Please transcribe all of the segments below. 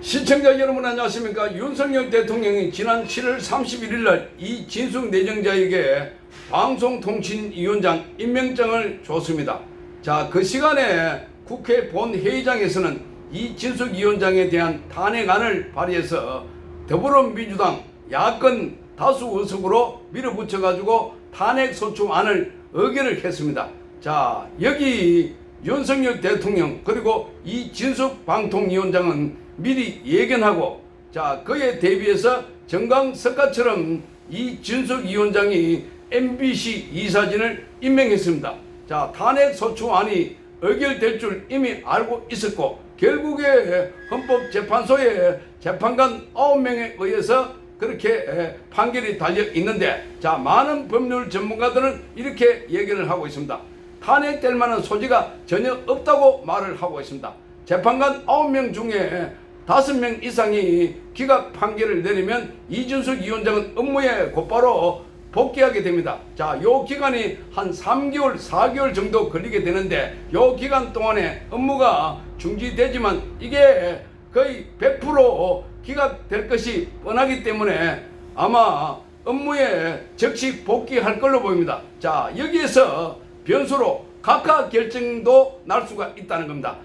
시청자 여러분 안녕하십니까. 윤석열 대통령이 지난 7월 31일 날 이진숙 내정자에게 방송통신위원장 임명장을 줬습니다. 자, 그 시간에 국회 본회의장에서는 이진숙 위원장에 대한 탄핵안을 발의해서 더불어민주당 야권 다수 의석으로 밀어붙여가지고 탄핵소추안을 의결을 했습니다. 자, 여기 윤석열 대통령 그리고 이진숙 방통위원장은 미리 예견하고, 자, 그에 대비해서 정강석가처럼 이진숙 위원장이 MBC 이사진을 임명했습니다. 자, 탄핵소추안이 의결될 줄 이미 알고 있었고, 결국에 헌법재판소의 재판관 9명에 의해서 그렇게 판결이 달려 있는데, 자, 많은 법률 전문가들은 이렇게 얘기를 하고 있습니다. 탄핵될 만한 소지가 전혀 없다고 말을 하고 있습니다. 재판관 9명 중에 5명 이상이 기각 판결을 내리면 이진숙 위원장은 업무에 곧바로 복귀하게 됩니다. 자, 요 기간이 한 3개월, 4개월 정도 걸리게 되는데, 요 기간 동안에 업무가 중지되지만 이게 거의 100% 기각될 것이 뻔하기 때문에 아마 업무에 즉시 복귀할 걸로 보입니다. 자, 여기에서 변수로 각하 결정도 날 수가 있다는 겁니다.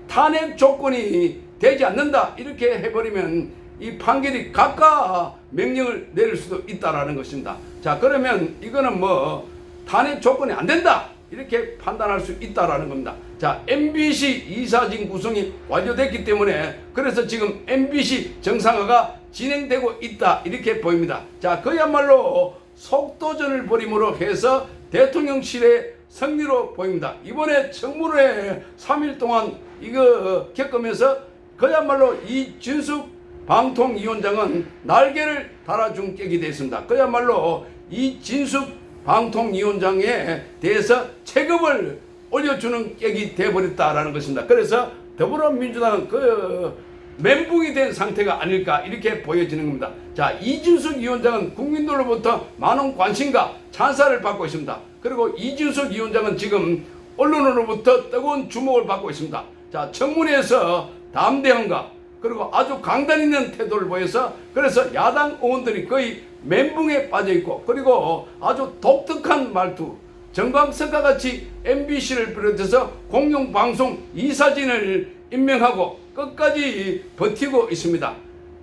탄핵 조건이 되지 않는다 이렇게 해버리면 이 판결이 각하 명령을 내릴 수도 있다라는 것입니다. 자, 그러면 이거는 뭐 탄핵 조건이 안 된다 이렇게 판단할 수 있다라는 겁니다. 자, MBC 이사진 구성이 완료됐기 때문에 그래서 지금 MBC 정상화가 진행되고 있다 이렇게 보입니다. 자, 그야말로 속도전을 벌임으로 해서 대통령실의 승리로 보입니다. 이번에 청문회 3일 동안 이거 겪으면서 그야말로 이진숙 방통위원장은 날개를 달아준 격이 됐습니다. 그야말로 이진숙 방통위원장에 대해서 체급을 올려주는 격이 돼버렸다라는 것입니다. 그래서 더불어민주당은 멘붕이 된 상태가 아닐까 이렇게 보여지는 겁니다. 자, 이진숙 위원장은 국민들로부터 많은 관심과 찬사를 받고 있습니다. 그리고 이진숙 위원장은 지금 언론으로부터 뜨거운 주목을 받고 있습니다. 자, 청문회에서 담대함과 그리고 아주 강단 있는 태도를 보여서 그래서 야당 의원들이 거의 멘붕에 빠져 있고, 그리고 아주 독특한 말투, 정광석과 같이 MBC를 비롯해서 공영방송 이사진을 임명하고 끝까지 버티고 있습니다.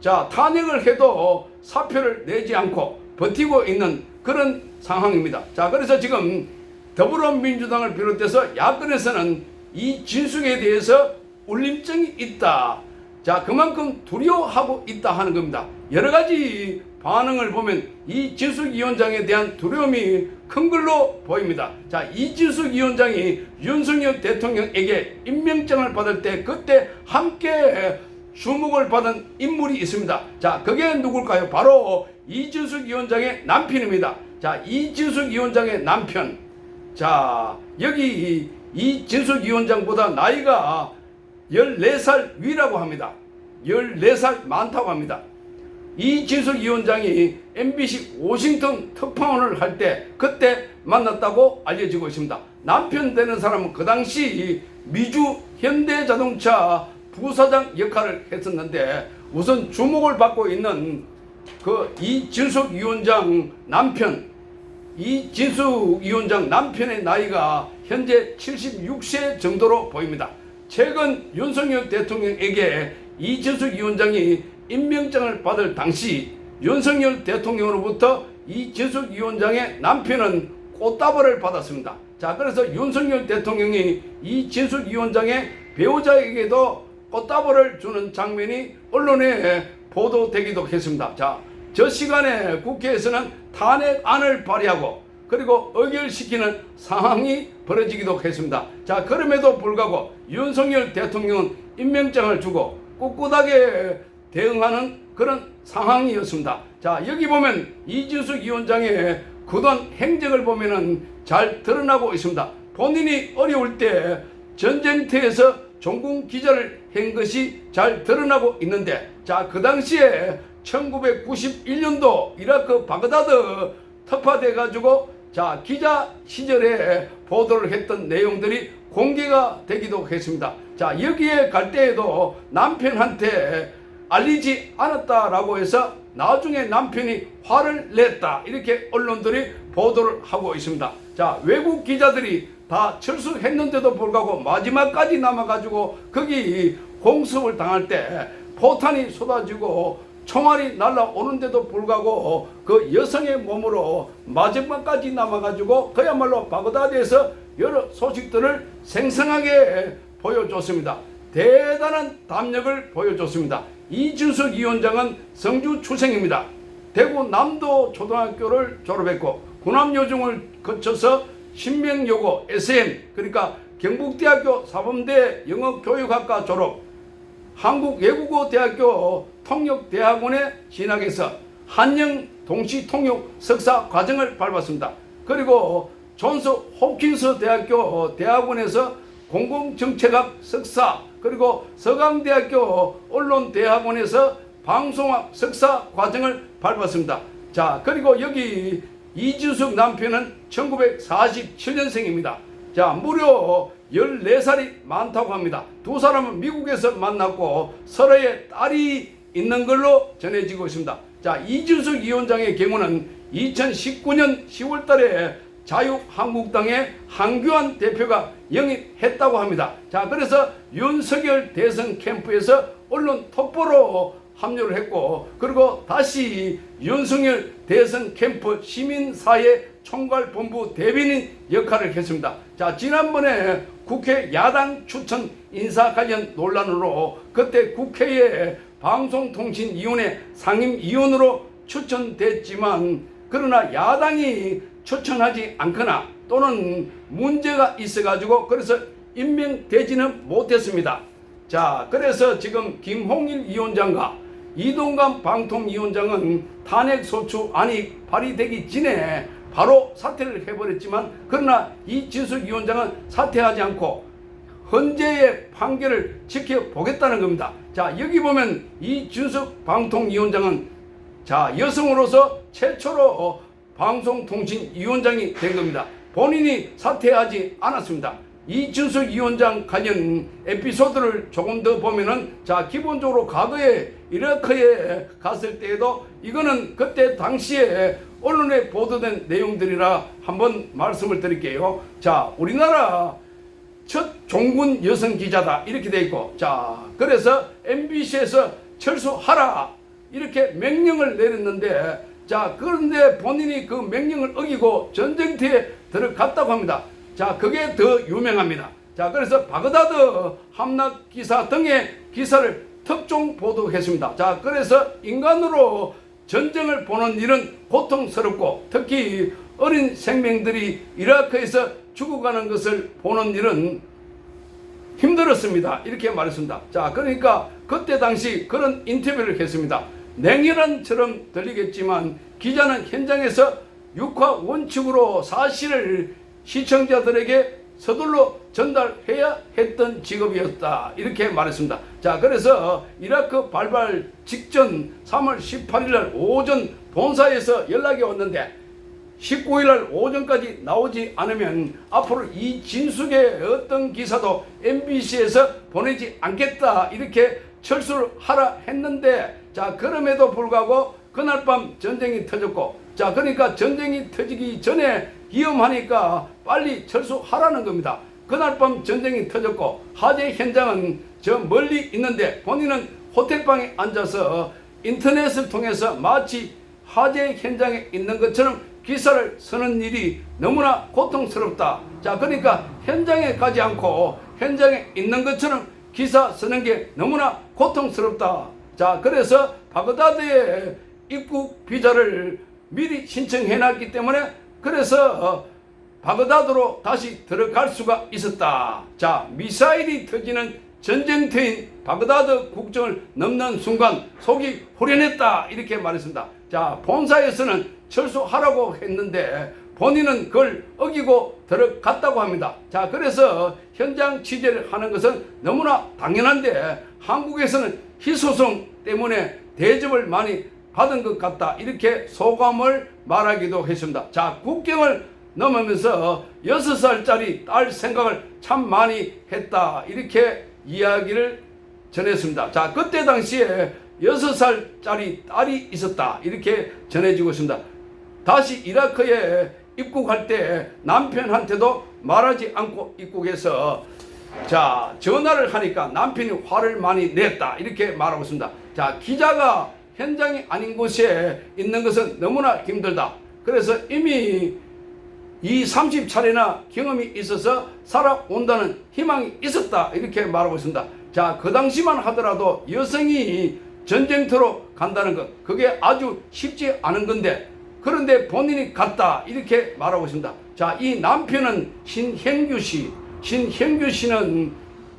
자, 탄핵을 해도 사표를 내지 않고 버티고 있는 그런 상황입니다. 자, 그래서 지금 더불어민주당을 비롯해서 야권에서는 이진숙에 대해서 울림증이 있다. 자, 그만큼 두려워하고 있다 하는 겁니다. 여러 가지 반응을 보면 이진숙 위원장에 대한 두려움이 큰 걸로 보입니다. 자, 이진숙 위원장이 윤석열 대통령에게 임명장을 받을 때 그때 함께 주목을 받은 인물이 있습니다. 자, 그게 누굴까요? 바로 이진숙 위원장의 남편입니다. 자, 이진숙 위원장의 남편. 자, 여기 이진숙 위원장보다 나이가 14살 위라고 합니다. 14살 많다고 합니다. 이진숙 위원장이 MBC 워싱턴 특파원을 할 때 그때 만났다고 알려지고 있습니다. 남편 되는 사람은 그 당시 미주 현대자동차 부사장 역할을 했었는데, 우선 주목을 받고 있는 그 이진숙 위원장 남편, 이진숙 위원장 남편의 나이가 현재 76세 정도로 보입니다. 최근 윤석열 대통령에게 이진숙 위원장이 임명장을 받을 당시 윤석열 대통령으로부터 이진숙 위원장의 남편은 꽃다발을 받았습니다. 자, 그래서 윤석열 대통령이 이진숙 위원장의 배우자에게도 꽃다발을 주는 장면이 언론에 보도되기도 했습니다. 자, 저 시간에 국회에서는 탄핵안을 발의하고 그리고 의결시키는 상황이 벌어지기도 했습니다. 자, 그럼에도 불구하고 윤석열 대통령은 임명장을 주고 꿋꿋하게 대응하는 그런 상황이었습니다. 자, 여기 보면 이진숙 위원장의 그동안 행적을 보면은 잘 드러나고 있습니다. 본인이 어려울 때 전쟁터에서 종군 기자를 한 것이 잘 드러나고 있는데, 자, 그 당시에 1991년도 이라크 바그다드 특파돼 가지고 자, 기자 시절에 보도를 했던 내용들이 공개가 되기도 했습니다. 자, 여기에 갈 때에도 남편한테 알리지 않았다라고 해서 나중에 남편이 화를 냈다, 이렇게 언론들이 보도를 하고 있습니다. 자, 외국 기자들이 다 철수했는데도 불구하고 마지막까지 남아가지고 거기 공습을 당할 때 포탄이 쏟아지고 총알이 날아오는데도 불구하고 그 여성의 몸으로 마지막까지 남아가지고 그야말로 바그다드에서 여러 소식들을 생생하게 보여줬습니다. 대단한 담력을 보여줬습니다. 이준석 위원장은 성주 출생입니다. 대구 남도 초등학교를 졸업했고 군함요중을 거쳐서 신명여고 SM, 그러니까 경북대학교 사범대 영어교육학과 졸업, 한국외국어대학교 통역대학원에 진학해서 한영 동시통역 석사 과정을 밟았습니다. 그리고 존스 홉킨스 대학교 대학원에서 공공정책학 석사, 그리고 서강대학교 언론대학원에서 방송학 석사 과정을 밟았습니다. 자, 그리고 여기 이준석 남편은 1947년생입니다. 자, 무려 14살이 많다고 합니다. 두 사람은 미국에서 만났고 서로의 딸이 있는 걸로 전해지고 있습니다. 자, 이준석 위원장의 경우는 2019년 10월 달에 자유한국당의 한교안 대표가 영입했다고 합니다. 자, 그래서 윤석열 대선 캠프에서 언론 톱보로 합류를 했고, 그리고 다시 윤석열 대선 캠프 시민사회 총괄본부 대변인 역할을 했습니다. 자, 지난번에 국회 야당 추천 인사 관련 논란으로 그때 국회에 방송통신위원회 상임위원으로 추천됐지만, 그러나 야당이 추천하지 않거나 또는 문제가 있어가지고 그래서 임명되지는 못했습니다. 자, 그래서 지금 김홍일 위원장과 이동관 방통위원장은 탄핵소추안이 발의되기 전에 바로 사퇴를 해버렸지만, 그러나 이준석 위원장은 사퇴하지 않고 헌재의 판결을 지켜보겠다는 겁니다. 자, 여기 보면 이준석 방통위원장은 자, 여성으로서 최초로 방송통신위원장이 된 겁니다. 본인이 사퇴하지 않았습니다. 이준석 위원장 관련 에피소드를 조금 더 보면은, 자, 기본적으로 과거에 이라크에 갔을 때에도 이거는 그때 당시에 언론에 보도된 내용들이라 한번 말씀을 드릴게요. 자, 우리나라 첫 종군 여성 기자다, 이렇게 돼 있고, 자, 그래서 MBC에서 철수하라 이렇게 명령을 내렸는데, 자, 그런데 본인이 그 명령을 어기고 전쟁터에 들어갔다고 합니다. 자, 그게 더 유명합니다. 자, 그래서 바그다드 함락 기사 등의 기사를 특종 보도했습니다. 자, 그래서 인간으로 전쟁을 보는 일은 고통스럽고 특히 어린 생명들이 이라크에서 죽어가는 것을 보는 일은 힘들었습니다, 이렇게 말했습니다. 자, 그러니까 그때 당시 그런 인터뷰를 했습니다. 냉혈한처럼 들리겠지만 기자는 현장에서 육하 원칙으로 사실을 시청자들에게 서둘러 전달해야 했던 직업이었다, 이렇게 말했습니다. 자, 그래서 이라크 발발 직전 3월 18일 날 오전 본사에서 연락이 왔는데 19일 날 오전까지 나오지 않으면 앞으로 이진숙의 어떤 기사도 MBC에서 보내지 않겠다, 이렇게 철수를 하라 했는데, 자, 그럼에도 불구하고 그날 밤 전쟁이 터졌고, 자, 그러니까 전쟁이 터지기 전에 위험하니까 빨리 철수하라는 겁니다. 그날 밤 전쟁이 터졌고 화재 현장은 저 멀리 있는데 본인은 호텔방에 앉아서 인터넷을 통해서 마치 화재 현장에 있는 것처럼 기사를 쓰는 일이 너무나 고통스럽다. 자, 그러니까 현장에 가지 않고 현장에 있는 것처럼 기사 쓰는 게 너무나 고통스럽다. 자, 그래서 바그다드에 입국 비자를 미리 신청해놨기 때문에 그래서 바그다드로 다시 들어갈 수가 있었다. 자, 미사일이 터지는 전쟁터인 바그다드 국정을 넘는 순간 속이 후련했다, 이렇게 말했습니다. 자, 본사에서는 철수하라고 했는데 본인은 그걸 어기고 들어갔다고 합니다. 자, 그래서 현장 취재를 하는 것은 너무나 당연한데 한국에서는 희소성 때문에 대접을 많이 받은 것 같다, 이렇게 소감을 말하기도 했습니다. 자, 국경을 넘으면서 6살짜리 딸 생각을 참 많이 했다, 이렇게 이야기를 전했습니다. 자, 그때 당시에 6살짜리 딸이 있었다. 이렇게 전해지고 있습니다. 다시 이라크에 입국할 때 남편한테도 말하지 않고 입국해서 자 전화를 하니까 남편이 화를 많이 냈다. 이렇게 말하고 있습니다. 자 기자가 현장이 아닌 곳에 있는 것은 너무나 힘들다. 그래서 이미 30차례나 경험이 있어서 살아온다는 희망이 있었다. 이렇게 말하고 있습니다. 자, 그 당시만 하더라도 여성이 전쟁터로 간다는 것, 그게 아주 쉽지 않은 건데, 그런데 본인이 갔다. 이렇게 말하고 있습니다. 자, 이 남편은 신형규 씨. 신형규 씨는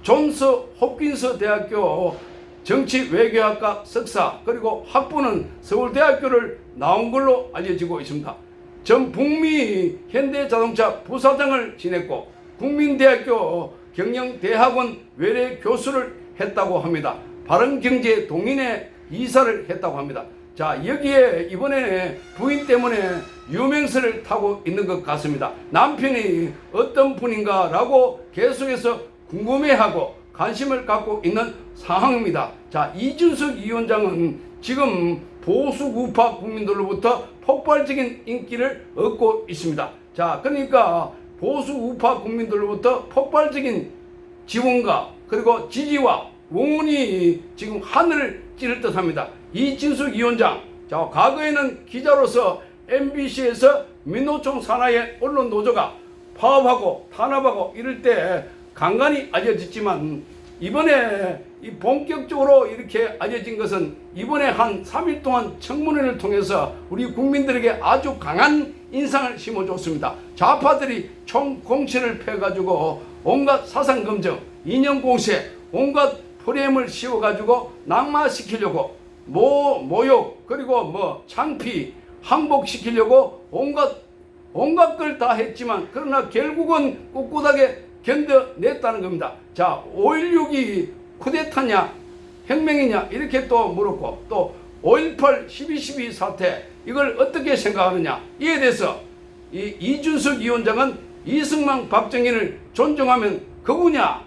존스 홉킨스 대학교 정치외교학과 석사, 그리고 학부는 서울대학교를 나온 걸로 알려지고 있습니다. 전 북미 현대자동차 부사장을 지냈고 국민대학교 경영대학원 외래 교수를 했다고 합니다. 바른경제 동인회 이사를 했다고 합니다. 자, 여기에 이번에 부인 때문에 유명세를 타고 있는 것 같습니다. 남편이 어떤 분인가 라고 계속해서 궁금해하고 관심을 갖고 있는 상황입니다. 자, 이준석 위원장은 지금 보수 우파 국민들로부터 폭발적인 인기를 얻고 있습니다. 자, 그러니까 보수 우파 국민들로부터 폭발적인 지원과 그리고 지지와 응원이 지금 하늘을 찌를 듯합니다. 이준석 위원장, 자, 과거에는 기자로서 MBC에서 민노총 산하의 언론 노조가 파업하고 탄압하고 이럴 때 간간히 알려졌지만 이번에 이 본격적으로 이렇게 알려진 것은 이번에 한 3일 동안 청문회를 통해서 우리 국민들에게 아주 강한 인상을 심어줬습니다. 좌파들이 총공세를 펴가지고 온갖 사상검증, 이념공세, 온갖 프레임을 씌워가지고 낙마시키려고 모욕, 그리고 창피, 항복시키려고 온갖 걸 다 했지만 그러나 결국은 꿋꿋하게 견뎌냈다는 겁니다. 자, 5.16이 쿠데타냐 혁명이냐 이렇게 또 물었고, 또 5.18 12.12 사태 이걸 어떻게 생각하느냐, 이에 대해서 이준석 위원장은 이승만 박정희를 존중하면 그구냐,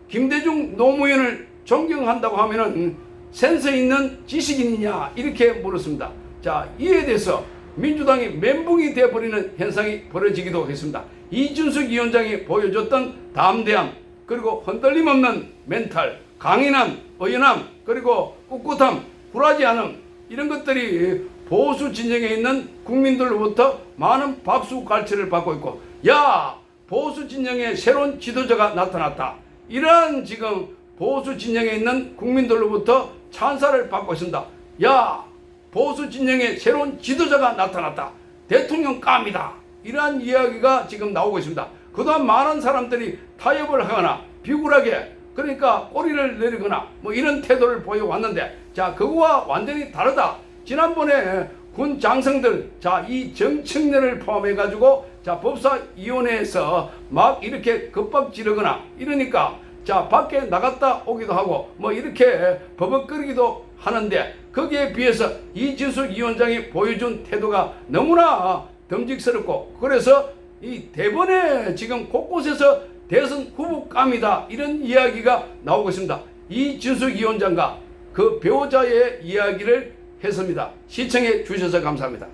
김대중 노무현을 존경한다고 하면은 센스 있는 지식인이냐 이렇게 물었습니다. 자, 이에 대해서 민주당이 멘붕이 되어버리는 현상이 벌어지기도 했습니다. 이준석 위원장이 보여줬던 담대함, 그리고 흔들림 없는 멘탈, 강인함, 의연함, 그리고 꿋꿋함, 굴하지 않음, 이런 것들이 보수 진영에 있는 국민들로부터 많은 박수 갈채를 받고 있고, 야, 보수 진영에 새로운 지도자가 나타났다, 이러한 지금 보수 진영에 있는 국민들로부터 찬사를 받고 있습니다. 야, 보수 진영에 새로운 지도자가 나타났다, 대통령 감이다, 이러한 이야기가 지금 나오고 있습니다. 그동안 많은 사람들이 타협을 하거나 비굴하게, 그러니까 꼬리를 내리거나 이런 태도를 보여왔는데, 자, 그거와 완전히 다르다. 지난번에 군 장성들, 자, 이 정청래를 포함해 가지고 자, 법사위원회에서 막 이렇게 겁박 지르거나 이러니까 자, 밖에 나갔다 오기도 하고 이렇게 버벅거리기도 하는데, 거기에 비해서 이준석 위원장이 보여준 태도가 너무나 듬직스럽고, 그래서 이 대번에 지금 곳곳에서 대선 후보감이다, 이런 이야기가 나오고 있습니다. 이준석 위원장과 그 배우자의 이야기를 했습니다. 시청해 주셔서 감사합니다.